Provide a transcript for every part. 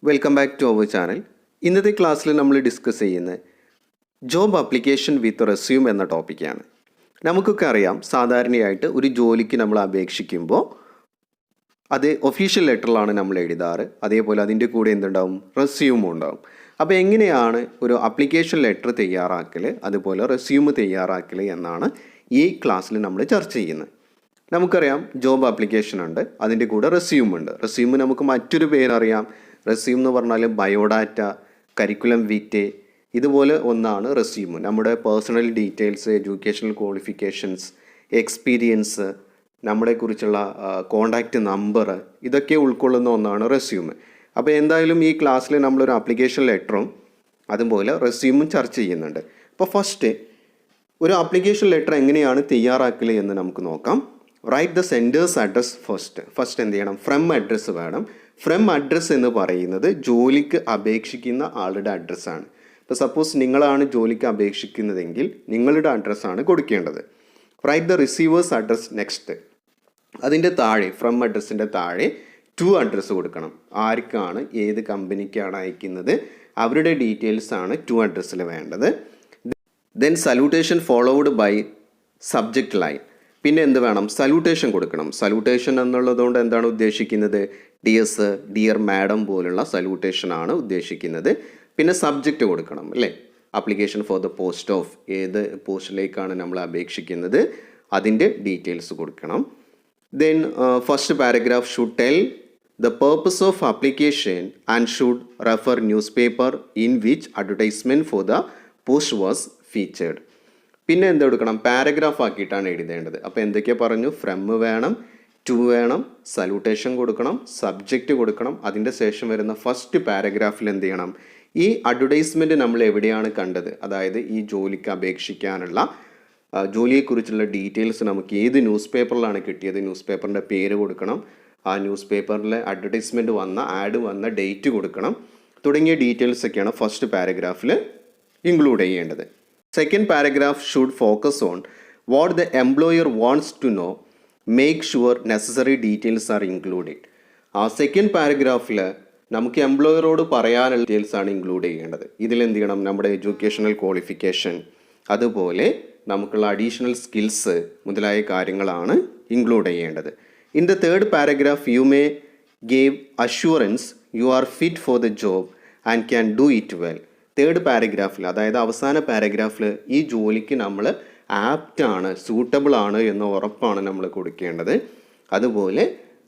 Welcome back to our channel. ഇന്നത്തെ ക്ലാസ്സിൽ നമ്മൾ ഡിസ്കസ് ചെയ്യുന്ന ജോബ് ആപ്ലിക്കേഷൻ വിത്ത് റെസ്യൂം എന്ന ടോപ്പിക്കാണ്. നമുക്കൊക്കെ അറിയാം, സാധാരണയായിട്ട് ഒരു ജോലിക്ക് നമ്മൾ അപേക്ഷിക്കുമ്പോൾ അത് ഒഫീഷ്യൽ ലെറ്ററിലാണ് നമ്മൾ എഴുതാറ്. അതേപോലെ അതിൻ്റെ കൂടെ എന്തുണ്ടാവും, റെസ്യൂമും ഉണ്ടാവും. അപ്പോൾ എങ്ങനെയാണ് ഒരു ആപ്ലിക്കേഷൻ ലെറ്റർ തയ്യാറാക്കൽ, അതുപോലെ റെസ്യൂം തയ്യാറാക്കൽ എന്നാണ് ഈ ക്ലാസ്സിൽ നമ്മൾ ചർച്ച ചെയ്യുന്നത്. നമുക്കറിയാം, ജോബ് ആപ്ലിക്കേഷൻ ഉണ്ട്, അതിൻ്റെ കൂടെ റെസ്യൂം ഉണ്ട്. റെസ്യൂം നമുക്ക് മറ്റൊരു പേരറിയാം. റെസ്യൂം എന്ന് പറഞ്ഞാൽ ബയോഡാറ്റ, കരിക്കുലം വിറ്റെ, ഇതുപോലെ ഒന്നാണ് റെസ്യൂം. നമ്മുടെ personal details, educational qualifications, experience, നമ്മളെക്കുറിച്ചുള്ള കോണ്ടാക്റ്റ് നമ്പർ, ഇതൊക്കെ ഉൾക്കൊള്ളുന്ന ഒന്നാണ് റെസ്യൂം. അപ്പോൾ എന്തായാലും ഈ ക്ലാസ്സിൽ നമ്മളൊരു ആപ്ലിക്കേഷൻ ലെറ്ററും അതുപോലെ റെസ്യൂമും ചർച്ച ചെയ്യുന്നുണ്ട്. അപ്പോൾ ഫസ്റ്റ് ഒരു ആപ്ലിക്കേഷൻ ലെറ്റർ എങ്ങനെയാണ് തയ്യാറാക്കൽ എന്ന് നമുക്ക് നോക്കാം. Write the senders address first എന്ത് ചെയ്യണം, ഫ്രം അഡ്രസ്സ് വേണം. ഫ്രം അഡ്രസ്സ് എന്ന് പറയുന്നത് ജോലിക്ക് അപേക്ഷിക്കുന്ന ആളുടെ അഡ്രസ്സാണ്. ഇപ്പോൾ സപ്പോസ് നിങ്ങളാണ് ജോലിക്ക് അപേക്ഷിക്കുന്നതെങ്കിൽ നിങ്ങളുടെ അഡ്രസ്സാണ് കൊടുക്കേണ്ടത്. Write the receivers address next. അതിൻ്റെ താഴെ, ഫ്രം അഡ്രസ്സിൻ്റെ താഴെ ടു അഡ്രസ്സ് കൊടുക്കണം. ആർക്കാണ്, ഏത് കമ്പനിക്കാണ് അയക്കുന്നത്, അവരുടെ ഡീറ്റെയിൽസ് ആണ് ടു അഡ്രസ്സിൽ വേണ്ടത്. Then salutation followed by subject line. പിന്നെ എന്ത് വേണം, സല്യൂട്ടേഷൻ കൊടുക്കണം. സല്യൂട്ടേഷൻ എന്നുള്ളതുകൊണ്ട് എന്താണ് ഉദ്ദേശിക്കുന്നത്, ഡിയർ സർ, ഡിയർ മാഡം പോലുള്ള സല്യൂട്ടേഷൻ ആണ് ഉദ്ദേശിക്കുന്നത്. പിന്നെ സബ്ജക്റ്റ് കൊടുക്കണം, അല്ലേ. Application for the post of, ഏത് പോസ്റ്റിലേക്കാണ് നമ്മൾ അപേക്ഷിക്കുന്നത്, അതിൻ്റെ ഡീറ്റെയിൽസ് കൊടുക്കണം. Then first paragraph should tell the purpose of application and should refer newspaper in which advertisement for the post was featured. പിന്നെ എന്ത് കൊടുക്കണം, പാരഗ്രാഫ് ആക്കിയിട്ടാണ് എഴുതേണ്ടത്. അപ്പോൾ എന്തൊക്കെയാണ് പറഞ്ഞു, ഫ്രം വേണം, ടു വേണം, സല്യൂട്ടേഷൻ കൊടുക്കണം, സബ്ജക്റ്റ് കൊടുക്കണം. അതിൻ്റെ ശേഷം വരുന്ന ഫസ്റ്റ് പാരഗ്രാഫിൽ എന്ത് ചെയ്യണം, ഈ അഡ്വർടൈസ്മെൻറ്റ് നമ്മൾ എവിടെയാണ് കണ്ടത്, അതായത് ഈ ജോലിക്ക് അപേക്ഷിക്കാനുള്ള ജോലിയെക്കുറിച്ചുള്ള ഡീറ്റെയിൽസ് നമുക്ക് ഏത് ന്യൂസ് പേപ്പറിലാണ് കിട്ടിയത്, ന്യൂസ് പേപ്പറിൻ്റെ പേര് കൊടുക്കണം, ആ ന്യൂസ് പേപ്പറിലെ അഡ്വർടൈസ്മെൻറ്റ് വന്ന, ആഡ് വന്ന ഡേറ്റ് കൊടുക്കണം, തുടങ്ങിയ ഡീറ്റെയിൽസൊക്കെയാണ് ഫസ്റ്റ് പാരഗ്രാഫിൽ ഇൻക്ലൂഡ് ചെയ്യേണ്ടത്. Second paragraph should focus on what the employer wants to know. Make sure necessary details are included. ആ സെക്കൻഡ് പാരഗ്രാഫിൽ നമുക്ക് എംപ്ലോയറോട് പറയാനുള്ള ഡീറ്റെയിൽസ് ആണ് ഇൻക്ലൂഡ് ചെയ്യേണ്ടത്. ഇതിലെന്ത് ചെയ്യണം, നമ്മുടെ എഡ്യൂക്കേഷണൽ ക്വാളിഫിക്കേഷൻ, അതുപോലെ നമുക്കുള്ള അഡീഷണൽ സ്കിൽസ് മുതലായ കാര്യങ്ങളാണ് ഇൻക്ലൂഡ് ചെയ്യേണ്ടത്. In the third paragraph you may gave assurance you are fit for the job and can do it well. Third പാരഗ്രാഫിൽ, അതായത് അവസാന പാരഗ്രാഫിൽ ഈ ജോലിക്ക് നമ്മൾ ആപ്റ്റാണ്, സൂട്ടബിൾ ആണ് എന്ന ഉറപ്പാണ് നമ്മൾ കൊടുക്കേണ്ടത്. അതുപോലെ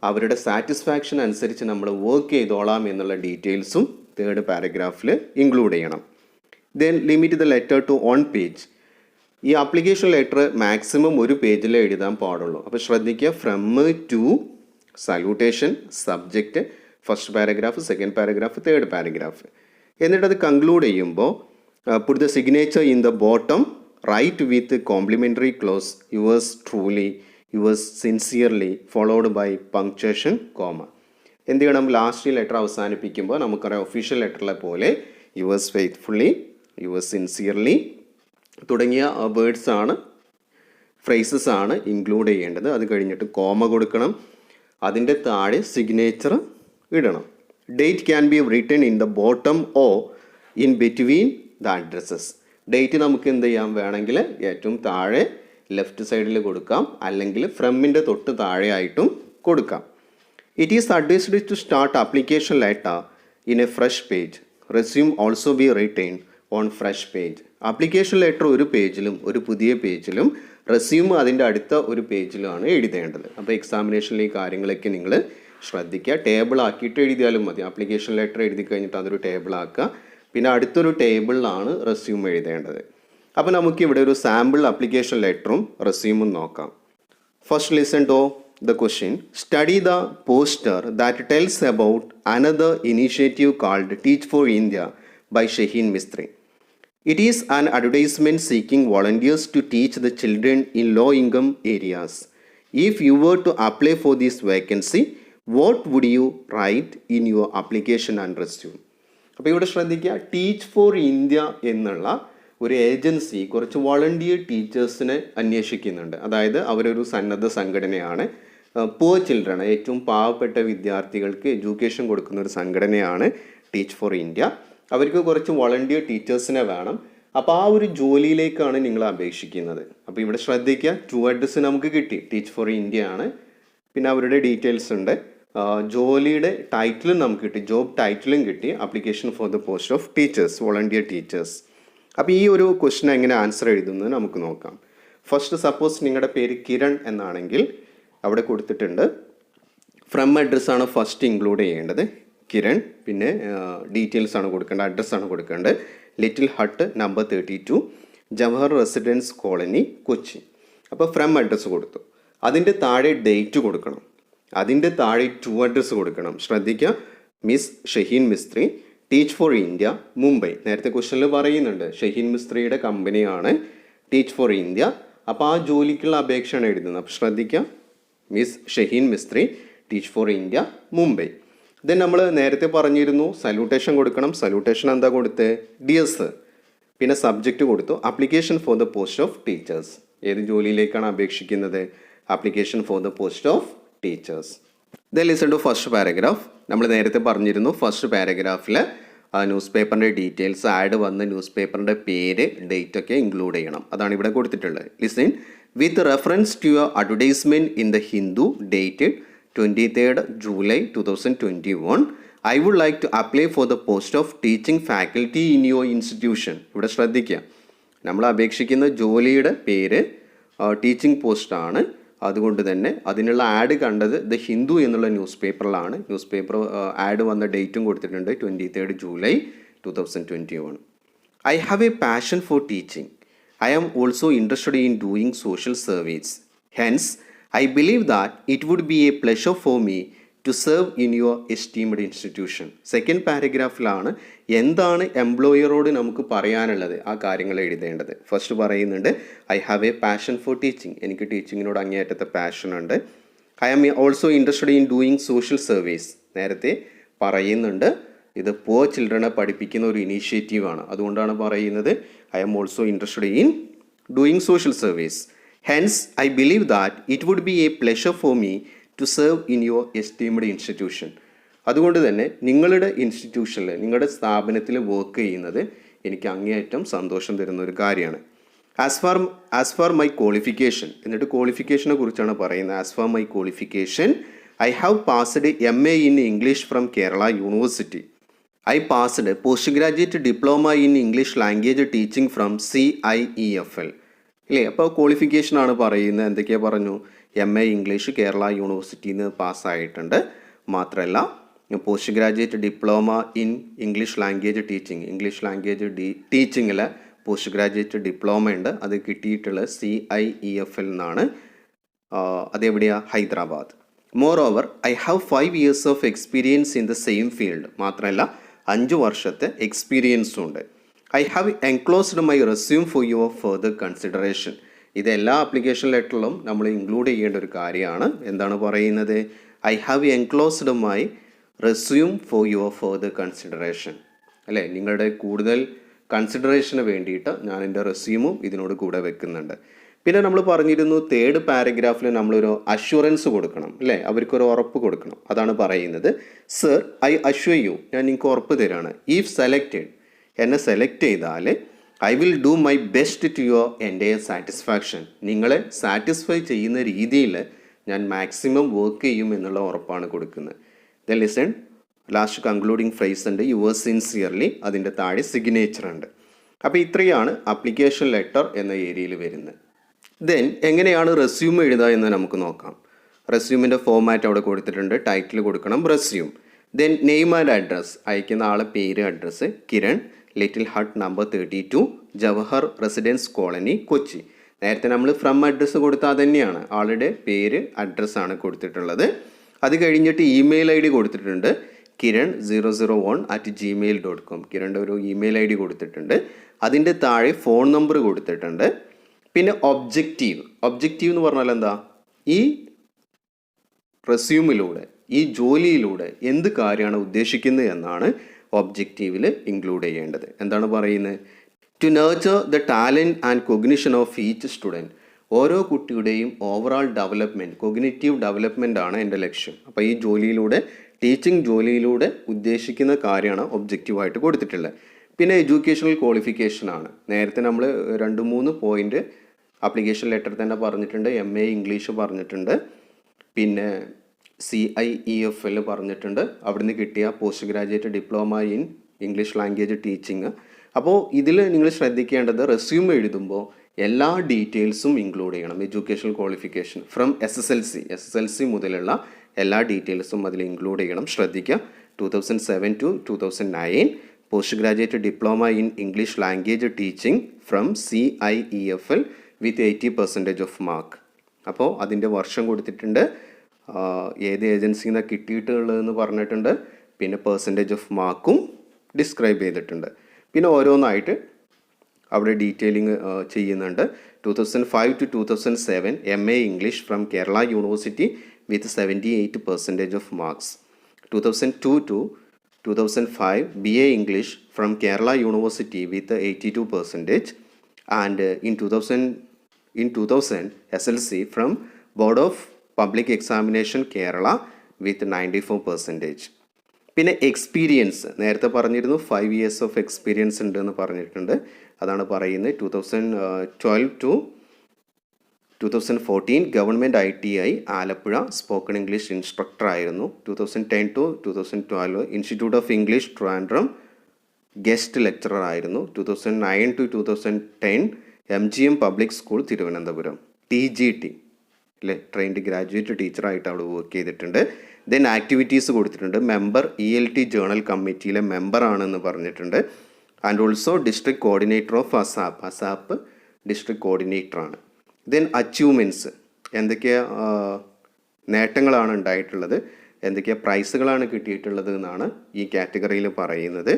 അവരുടെ സാറ്റിസ്ഫാക്ഷൻ അനുസരിച്ച് നമ്മൾ വർക്ക് ചെയ്തോളാം എന്നുള്ള ഡീറ്റെയിൽസും തേർഡ് പാരഗ്രാഫിൽ ഇൻക്ലൂഡ് ചെയ്യണം. Then limit the letter to 1 page. ഈ ആപ്ലിക്കേഷൻ ലെറ്റർ മാക്സിമം ഒരു പേജിൽ എഴുതാൻ പാടുള്ളൂ. അപ്പോൾ ശ്രദ്ധിക്കുക, from, to, salutation, subject, first paragraph, second paragraph, third paragraph. എന്നിട്ട് അത് കൺക്ലൂഡ് ചെയ്യുമ്പോൾ put the signature in the bottom, right with complimentary close, yours truly, yours sincerely, followed by punctuation, comma. എന്ത് ചെയ്യണം, ലാസ്റ്റ് ലെറ്റർ അവസാനിപ്പിക്കുമ്പോൾ നമുക്കറിയാം official ലെറ്ററിലെ പോലെ yours faithfully, yours sincerely തുടങ്ങിയ വേർഡ്സ് ആണ്, ഫ്രേസസ് ആണ് ഇൻക്ലൂഡ് ചെയ്യേണ്ടത്. അത് കഴിഞ്ഞിട്ട് കോമ കൊടുക്കണം, അതിൻ്റെ താഴെ സിഗ്നേച്ചർ ഇടണം. Date can be written in the bottom or in between the addresses. Date നമുക്ക് എന്ത് ചെയ്യാം, വേണമെങ്കിൽ ഏറ്റവും താഴെ ലെഫ്റ്റ് സൈഡിൽ കൊടുക്കാം, അല്ലെങ്കിൽ ഫ്രമിൻ്റെ തൊട്ട് താഴെയായിട്ടും കൊടുക്കാം. It is advised to start application letter in a fresh page. Resume also be written on fresh page. Application letter ഒരു പേജിലും, ഒരു പുതിയ പേജിലും, റെസ്യൂം അതിൻ്റെ അടുത്ത ഒരു പേജിലുമാണ് എഴുതേണ്ടത്. അപ്പോൾ എക്സാമിനേഷനിൽ ഈ കാര്യങ്ങളൊക്കെ നിങ്ങൾ ശ്രദ്ധിക്കുക. ടേബിൾ ആക്കിയിട്ട് എഴുതിയാലും മതി. ആപ്ലിക്കേഷൻ ലെറ്റർ എഴുതി കഴിഞ്ഞിട്ട് അതൊരു ടേബിൾ ആക്കുക, പിന്നെ അടുത്തൊരു ടേബിളിലാണ് റെസ്യൂം എഴുതേണ്ടത്. അപ്പോൾ നമുക്കിവിടെ ഒരു സാമ്പിൾ ആപ്ലിക്കേഷൻ ലെറ്ററും റെസ്യൂമും നോക്കാം. First listen to the question. Study the poster that tells about another initiative called Teach for India by Shaheen Mistry. It is an advertisement seeking volunteers to teach the children in low income areas. If you were to apply for this vacancy, what would you write in your application and resume. അപ്പോൾ ഇവിടെ ശ്രദ്ധിക്കുക, teach for India എന്നുള്ള ഒരു agency കുറച്ച് volunteer ടീച്ചേഴ്സിനെ അന്വേഷിക്കുന്നുണ്ട്. അതായത് അവരൊരു സന്നദ്ധ സംഘടനയാണ്. പുവർ ചിൽഡ്രൻ, ഏറ്റവും പാവപ്പെട്ട വിദ്യാർത്ഥികൾക്ക് എഡ്യൂക്കേഷൻ കൊടുക്കുന്ന ഒരു സംഘടനയാണ് ടീച്ച് ഫോർ ഇന്ത്യ. അവർക്ക് കുറച്ച് വളണ്ടിയർ ടീച്ചേഴ്സിനെ വേണം. അപ്പോൾ ആ ഒരു ജോലിയിലേക്കാണ് നിങ്ങൾ അപേക്ഷിക്കുന്നത്. അപ്പോൾ ഇവിടെ ശ്രദ്ധിക്കുക, 2 അഡ്രസ്സ് നമുക്ക് കിട്ടി. ടീച്ച് ഫോർ ഇന്ത്യ ആണ്. പിന്നെ അവരുടെ ഡീറ്റെയിൽസ് ഉണ്ട്. ജോലിയുടെ ടൈറ്റിലും നമുക്ക് കിട്ടി, ജോബ് ടൈറ്റിലും കിട്ടി. Application for the post of teachers, volunteer teachers. അപ്പോൾ ഈ ഒരു ക്വസ്റ്റൻ എങ്ങനെ ആൻസർ എഴുതുന്നത് നമുക്ക് നോക്കാം. ഫസ്റ്റ് സപ്പോസ് നിങ്ങളുടെ പേര് കിരൺ എന്നാണെങ്കിൽ അവിടെ കൊടുത്തിട്ടുണ്ട് ഫ്രം അഡ്രസ്സാണ് ഫസ്റ്റ് ഇൻക്ലൂഡ് ചെയ്യേണ്ടത്. കിരൺ, പിന്നെ ഡീറ്റെയിൽസ് ആണ് കൊടുക്കേണ്ടത്, അഡ്രസ്സാണ് കൊടുക്കേണ്ടത്. Little Hut number 32, Jawahar Residence Colony, Kochi. അപ്പോൾ ഫ്രം അഡ്രസ്സ് കൊടുത്തു. അതിൻ്റെ താഴെ ഡേറ്റ് കൊടുക്കണം. അതിൻ്റെ താഴെ 2 അഡ്രസ്സ് കൊടുക്കണം. ശ്രദ്ധിക്കുക, miss Shaheen Mistry, teach for India, Mumbai. നേരത്തെ ക്വസ്റ്റനിൽ പറയുന്നുണ്ട് ഷഹീൻ മിസ്ത്രിയുടെ കമ്പനിയാണ് ടീച്ച് ഫോർ ഇന്ത്യ. അപ്പോൾ ആ ജോലിക്കുള്ള അപേക്ഷയാണ് എഴുതുന്നത്. അപ്പോൾ ശ്രദ്ധിക്കുക, miss Shaheen Mistry, teach for India, Mumbai. Then നമ്മൾ നേരത്തെ പറഞ്ഞിരുന്നു സല്യൂട്ടേഷൻ കൊടുക്കണം. സല്യൂട്ടേഷൻ എന്താ കൊടുത്ത്? ഡിയസ്. പിന്നെ സബ്ജക്റ്റ് കൊടുത്തു application for the post of teachers. ഏത് ജോലിയിലേക്കാണ് അപേക്ഷിക്കുന്നത്? Application for the post of teachers. Then listen to first paragraph. നമ്മൾ നേരത്തെ പറഞ്ഞിരുന്നു ഫസ്റ്റ് പാരഗ്രാഫിൽ ന്യൂസ് പേപ്പറിൻ്റെ ഡീറ്റെയിൽസ്, ആഡ് വന്ന് ന്യൂസ് പേപ്പറിൻ്റെ പേര്, ഡേറ്റ് ഒക്കെ ഇൻക്ലൂഡ് ചെയ്യണം. അതാണ് ഇവിടെ കൊടുത്തിട്ടുള്ളത്. Listen, with reference to your advertisement in the Hindu dated 23rd July 2021, I would like to apply for the post of teaching faculty in your institution. ഇവിടെ ശ്രദ്ധിക്കുക, നമ്മൾ അപേക്ഷിക്കുന്ന ജോലിയുടെ പേര് ടീച്ചിങ് പോസ്റ്റാണ്. അതുകൊണ്ട് തന്നെ അതിനുള്ള ആഡ് കണ്ടത് ദ ഹിന്ദു എന്നുള്ള ന്യൂസ് പേപ്പറിലാണ്. ന്യൂസ് പേപ്പർ ആഡ് വന്ന ഡേറ്റും കൊടുത്തിട്ടുണ്ട് 23rd July 2021. I have a passion for teaching. I am also interested in doing social service. Hence, I believe that it would be a pleasure for me to serve in your esteemed institution. Second പാരഗ്രാഫിലാണ് എന്താണ് എംപ്ലോയറോട് നമുക്ക് പറയാനുള്ളത് ആ കാര്യങ്ങൾ എഴുതേണ്ടത്. First പറയുന്നുണ്ട് I have a passion for teaching. എനിക്ക് ടീച്ചിങ്ങിനോട് അങ്ങേയറ്റത്തെ പാഷൻ ഉണ്ട്. I am also interested in doing social service. നേരത്തെ പറയുന്നുണ്ട് ഇത് പുവർ ചിൽഡ്രനെ പഠിപ്പിക്കുന്ന ഒരു ഇനീഷ്യേറ്റീവാണ്. അതുകൊണ്ടാണ് പറയുന്നത് I am also interested in doing social service. Hence, I believe that it would be a pleasure for me to serve in your esteemed institution. അതുകൊണ്ട് തന്നെ നിങ്ങളുടെ ഇൻസ്റ്റിറ്റ്യൂഷനിൽ, നിങ്ങളുടെ സ്ഥാപനത്തിൽ വർക്ക് ചെയ്യുന്നത് എനിക്ക് അങ്ങേയറ്റം സന്തോഷം തരുന്ന ഒരു കാര്യമാണ്. ആസ് ഫാർ മൈ ക്വാളിഫിക്കേഷൻ, എന്നിട്ട് ക്വാളിഫിക്കേഷനെ കുറിച്ചാണ് പറയുന്നത്. As far my qualification, I have passed MA in English from Kerala University. I passed postgraduate diploma in English language teaching from CIEFL. ഇല്ലേ? അപ്പോൾ ക്വാളിഫിക്കേഷനാണ് പറയുന്നത്. എന്തൊക്കെയാണ് പറഞ്ഞു? MA ഇംഗ്ലീഷ് കേരള യൂണിവേഴ്സിറ്റിയിൽ നിന്ന് പാസ്സായിട്ടുണ്ട്. മാത്രമല്ല post graduate diploma in English language teaching, English language ടീച്ചിങ്ങിൽ പോസ്റ്റ് ഗ്രാജുവേറ്റ് ഡിപ്ലോമ ഉണ്ട്. അത് കിട്ടിയിട്ടുള്ളത് CIEFL എന്നാണ്. അതെവിടെയാണ്? Hyderabad. Moreover I have 5 years of experience in the same field. മാത്രമല്ല 5 വർഷത്തെ എക്സ്പീരിയൻസും ഉണ്ട്. I have enclosed my resume for your further consideration. ഇത് എല്ലാ ആപ്ലിക്കേഷൻ ലെറ്ററിലും നമ്മൾ ഇൻക്ലൂഡ് ചെയ്യേണ്ട ഒരു കാര്യമാണ്. എന്താണ് പറയുന്നത്? I have enclosed my resume for your further consideration. അല്ലേ? നിങ്ങളുടെ കൂടുതൽ കൺസിഡറേഷന് വേണ്ടിയിട്ട് ഞാൻ എൻ്റെ റെസ്യൂമും ഇതിനോട് കൂടെ വെക്കുന്നുണ്ട്. പിന്നെ നമ്മൾ പറഞ്ഞിരുന്നു തേർഡ് പാരഗ്രാഫിൽ നമ്മളൊരു അഷ്വറൻസ് കൊടുക്കണം. അല്ലേ? അവർക്കൊരു ഉറപ്പ് കൊടുക്കണം. അതാണ് പറയുന്നത്. സർ, ഐ അഷ്വർ യു, ഞാൻ നിങ്ങൾക്ക് ഉറപ്പ് തരാണ്. ഇഫ് സെലക്റ്റഡ്, എന്നെ സെലക്ട് ചെയ്താൽ I will do my best to your entire satisfaction. നിങ്ങളെ സാറ്റിസ്ഫൈ ചെയ്യുന്ന രീതിയിൽ ഞാൻ മാക്സിമം വർക്ക് ചെയ്യും എന്നുള്ള ഉറപ്പാണ് കൊടുക്കുന്നത്. Then listen, last concluding phrase ഉണ്ട് യുവേഴ്സ് സിൻസിയർലി. അതിൻ്റെ താഴെ സിഗ്നേച്ചർ ഉണ്ട്. അപ്പോൾ ഇത്രയാണ് ആപ്ലിക്കേഷൻ ലെറ്റർ എന്ന ഏരിയയിൽ വരുന്നത്. ദെൻ എങ്ങനെയാണ് റെസ്യൂം എഴുതുക എന്ന് നമുക്ക് നോക്കാം. റെസ്യൂമിൻ്റെ ഫോമാറ്റ് അവിടെ കൊടുത്തിട്ടുണ്ട്. ടൈറ്റിൽ കൊടുക്കണം resume. Then name and address, അയക്കുന്ന ആളെ പേര്, address Kiran, Little Hut number 32, Jawahar Residence Colony, Kochi. നേരത്തെ നമ്മൾ ഫ്രം അഡ്രസ്സ് കൊടുത്താൽ തന്നെയാണ്, ആളുടെ പേര് അഡ്രസ്സാണ് കൊടുത്തിട്ടുള്ളത്. അത് കഴിഞ്ഞിട്ട് ഇമെയിൽ ID കൊടുത്തിട്ടുണ്ട് kiran001@gmail.com. കിരണിൻ്റെ ഒരു ഇമെയിൽ ID കൊടുത്തിട്ടുണ്ട്. അതിൻ്റെ താഴെ ഫോൺ നമ്പർ കൊടുത്തിട്ടുണ്ട്. പിന്നെ ഒബ്ജക്റ്റീവ് എന്ന് പറഞ്ഞാൽ എന്താ? ഈ റെസ്യൂമിലൂടെ, ഈ ജോലിയിലൂടെ എന്ത് കാര്യമാണ് ഉദ്ദേശിക്കുന്നത് എന്നാണ് ഒബ്ജക്റ്റീവിൽ ഇൻക്ലൂഡ് ചെയ്യേണ്ടത്. എന്താണ് പറയുന്നത്? To nurture the talent and cognition of each student. ഓരോ കുട്ടിയുടെയും ഓവറോൾ ഡെവലപ്മെൻറ്റ്, കൊഗ്നിറ്റീവ് ഡെവലപ്മെൻ്റ് ആണ് എൻ്റെ ലക്ഷ്യം. അപ്പോൾ ഈ ജോലിയിലൂടെ ടീച്ചിങ് ജോലിയിലൂടെ ഉദ്ദേശിക്കുന്ന കാര്യമാണ് ഒബ്ജക്റ്റീവായിട്ട് കൊടുത്തിട്ടുള്ളത്. പിന്നെ എഡ്യൂക്കേഷണൽ ക്വാളിഫിക്കേഷനാണ്. നേരത്തെ നമ്മൾ 2-3 പോയിൻ്റ് ആപ്ലിക്കേഷൻ ലെറ്റർ തന്നെ പറഞ്ഞിട്ടുണ്ട്. MA ഇംഗ്ലീഷ് പറഞ്ഞിട്ടുണ്ട്, പിന്നെ CIEFL പറഞ്ഞിട്ടുണ്ട്, അവിടുന്ന് കിട്ടിയ post graduate diploma in English language teaching. അപ്പോൾ ഇതിൽ നിങ്ങൾ ശ്രദ്ധിക്കേണ്ടത് റെസ്യൂം എഴുതുമ്പോൾ എല്ലാ ഡീറ്റെയിൽസും ഇൻക്ലൂഡ് ചെയ്യണം. എഡ്യൂക്കേഷണൽ ക്വാളിഫിക്കേഷൻ ഫ്രം SSLC മുതലുള്ള എല്ലാ ഡീറ്റെയിൽസും അതിൽ ഇൻക്ലൂഡ് ചെയ്യണം. ശ്രദ്ധിക്കുക. 2007 to 2009 post graduate diploma in English language teaching from CIEFL with 80% off mark. അപ്പോൾ അതിൻ്റെ വർഷം കൊടുത്തിട്ടുണ്ട്, ഏത് ഏജൻസിയിൽ നിന്നാണ് കിട്ടിയിട്ടുള്ളതെന്ന് പറഞ്ഞിട്ടുണ്ട്, പിന്നെ പെർസെൻറ്റേജ് ഓഫ് മാർക്കും ഡിസ്ക്രൈബ് ചെയ്തിട്ടുണ്ട്. പിന്നെ ഓരോന്നായിട്ട് അവിടെ ഡീറ്റെയിലിംഗ് ചെയ്യുന്നുണ്ട്. 2005 to 2007 MA English from Kerala university with 78% of marks. 2002 to 2005 BA English from Kerala university with 82%. And in 2000 SLC from board of public examination Kerala with 94%. പിന്നെ എക്സ്പീരിയൻസ് നേരത്തെ പറഞ്ഞിരുന്നു, 5 years ഓഫ് എക്സ്പീരിയൻസ് ഉണ്ടെന്ന് പറഞ്ഞിട്ടുണ്ട്. അതാണ് പറയുന്നത്. 2012 to 2014 government ITI Alappuzha spoken English instructor ആയിരുന്നു. 2010 to 2012 institute of English Trivandrum guest lecturer ആയിരുന്നു. 2009 to 2010 MGM public school Thiruvananthapuram TGT അല്ലേ, ട്രെയിൻഡ് ഗ്രാജുവേറ്റ് ടീച്ചറായിട്ട് അവിടെ വർക്ക് ചെയ്തിട്ടുണ്ട്. ദെൻ ആക്ടിവിറ്റീസ് കൊടുത്തിട്ടുണ്ട്. മെമ്പർ ELT ജേണൽ കമ്മിറ്റിയിലെ മെമ്പറാണെന്ന് പറഞ്ഞിട്ടുണ്ട്. And also district coordinator of ASAP district കോർഡിനേറ്ററാണ്. ദെൻ അച്ചീവ്മെൻറ്റ്സ്, എന്തൊക്കെ നേട്ടങ്ങളാണ് ഉണ്ടായിട്ടുള്ളത്, എന്തൊക്കെ പ്രൈസുകളാണ് കിട്ടിയിട്ടുള്ളത് എന്നാണ് ഈ കാറ്റഗറിയിൽ പറയുന്നത്.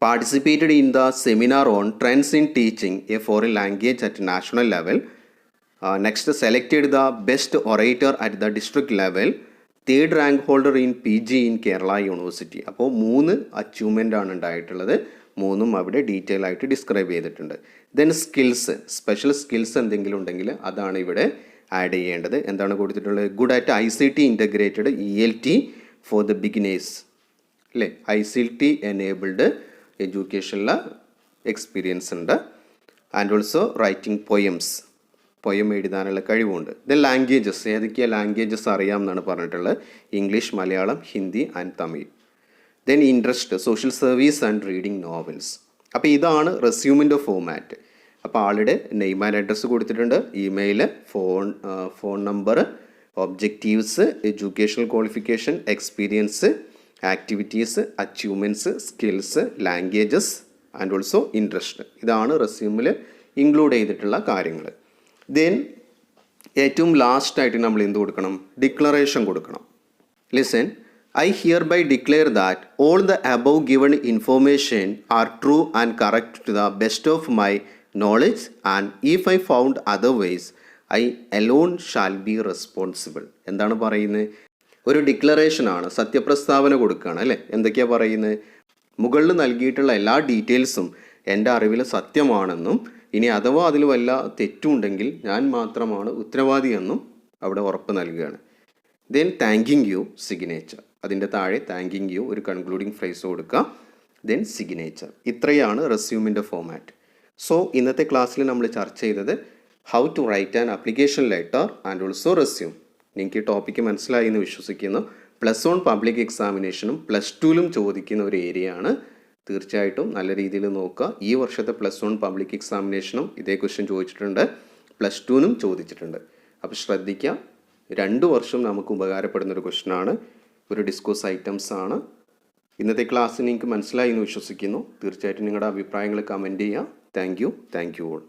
Participated in the seminar on trends in teaching A foreign language at national level. Next selected the best orator at the district level. 3rd rank holder in PG in Kerala university. അപ്പോൾ 3 അച്ചീവ്മെൻ്റ് ആണ് ഉണ്ടായിട്ടുള്ളത്. 3ഉം അവിടെ detail ആയിട്ട് describe ചെയ്തിട്ടുണ്ട്. Then skills, special skills എന്തെങ്കിലും ഉണ്ടെങ്കിൽ അതാണ് ഇവിടെ ആഡ് ചെയ്യേണ്ടത്. എന്താണ് കൊടുത്തിട്ടുള്ളത്? Good at ICT integrated ELT for the beginners അല്ലേ, ICT എനേബിൾഡ് എഡ്യൂക്കേഷനിലെ എക്സ്പീരിയൻസ് ഉണ്ട്. ആൻഡ് ഓൾസോ റൈറ്റിംഗ് പോയം എഴുതാനുള്ള കഴിവുണ്ട്. ദെൻ ലാംഗ്വേജസ്, ഏതൊക്കെയാണ് ലാംഗ്വേജസ് അറിയാം എന്നാണ് പറഞ്ഞിട്ടുള്ളത്? English, Malayalam, Hindi and Tamil. Then interest, social service and reading novels. അപ്പോൾ ഇതാണ് റെസ്യൂമിൻ്റെ ഫോമാറ്റ്. അപ്പോൾ ആളുടെ നെയിം ആൻഡ് അഡ്രസ്സ് കൊടുത്തിട്ടുണ്ട്, email, phone number, objectives, educational qualification, experience, activities, achievements, skills, languages and also interest. ഇതാണ് റെസ്യൂമിൽ ഇൻക്ലൂഡ് ചെയ്തിട്ടുള്ള കാര്യങ്ങൾ. ദെൻ ഏറ്റവും ലാസ്റ്റായിട്ട് നമ്മൾ എന്ത് കൊടുക്കണം? ഡിക്ലറേഷൻ കൊടുക്കണം. Listen, I hereby declare that all the above given information are true and correct to the best of my knowledge, and if I found otherwise, I alone shall be responsible. എന്താണ് പറയുന്നത്? ഒരു ഡിക്ലറേഷനാണ്, സത്യപ്രസ്താവന കൊടുക്കുകയാണ് അല്ലേ. എന്തൊക്കെയാണ് പറയുന്നത്? മുകളിൽ നൽകിയിട്ടുള്ള എല്ലാ ഡീറ്റെയിൽസും എൻ്റെ അറിവിൽ സത്യമാണെന്നും ഇനി അഥവാ അതിൽ വല്ല തെറ്റുണ്ടെങ്കിൽ ഞാൻ മാത്രമാണ് ഉത്തരവാദിയെന്നും അവിടെ ഉറപ്പ് നൽകുകയാണ്. Then thanking you, signature. അതിൻ്റെ താഴെ താങ്കിങ് യു ഒരു കൺക്ലൂഡിങ് ഫ്രേസ് കൊടുക്കുക. Then signature. ഇത്രയാണ് റെസ്യൂമിൻ്റെ ഫോമാറ്റ്. സോ ഇന്നത്തെ ക്ലാസ്സിൽ നമ്മൾ ചർച്ച ചെയ്തത് how to write an application letter and also resume. നിങ്ങൾക്ക് ഈ ടോപ്പിക്ക് മനസ്സിലായി എന്ന് വിശ്വസിക്കുന്നു. +1 പബ്ലിക് എക്സാമിനേഷനും +2ലും ചോദിക്കുന്ന ഒരു ഏരിയയാണ്. തീർച്ചയായിട്ടും നല്ല രീതിയിൽ നോക്കുക. ഈ വർഷത്തെ +1 പബ്ലിക് എക്സാമിനേഷനും ഇതേ ക്വസ്റ്റ്യൻ ചോദിച്ചിട്ടുണ്ട്, +2നും ചോദിച്ചിട്ടുണ്ട്. അപ്പോൾ ശ്രദ്ധിക്കുക, 2 വർഷം നമുക്ക് ഉപകാരപ്പെടുന്നൊരു ക്വസ്റ്റ്യനാണ്. ഒരു ഡിസ്കോസ് ഐറ്റംസ് ആണ്. ഇന്നത്തെ ക്ലാസ് നിങ്ങൾക്ക് മനസ്സിലായി എന്ന് വിശ്വസിക്കുന്നു. തീർച്ചയായിട്ടും നിങ്ങളുടെ അഭിപ്രായങ്ങൾ കമൻറ്റ് ചെയ്യുക. Thank you all.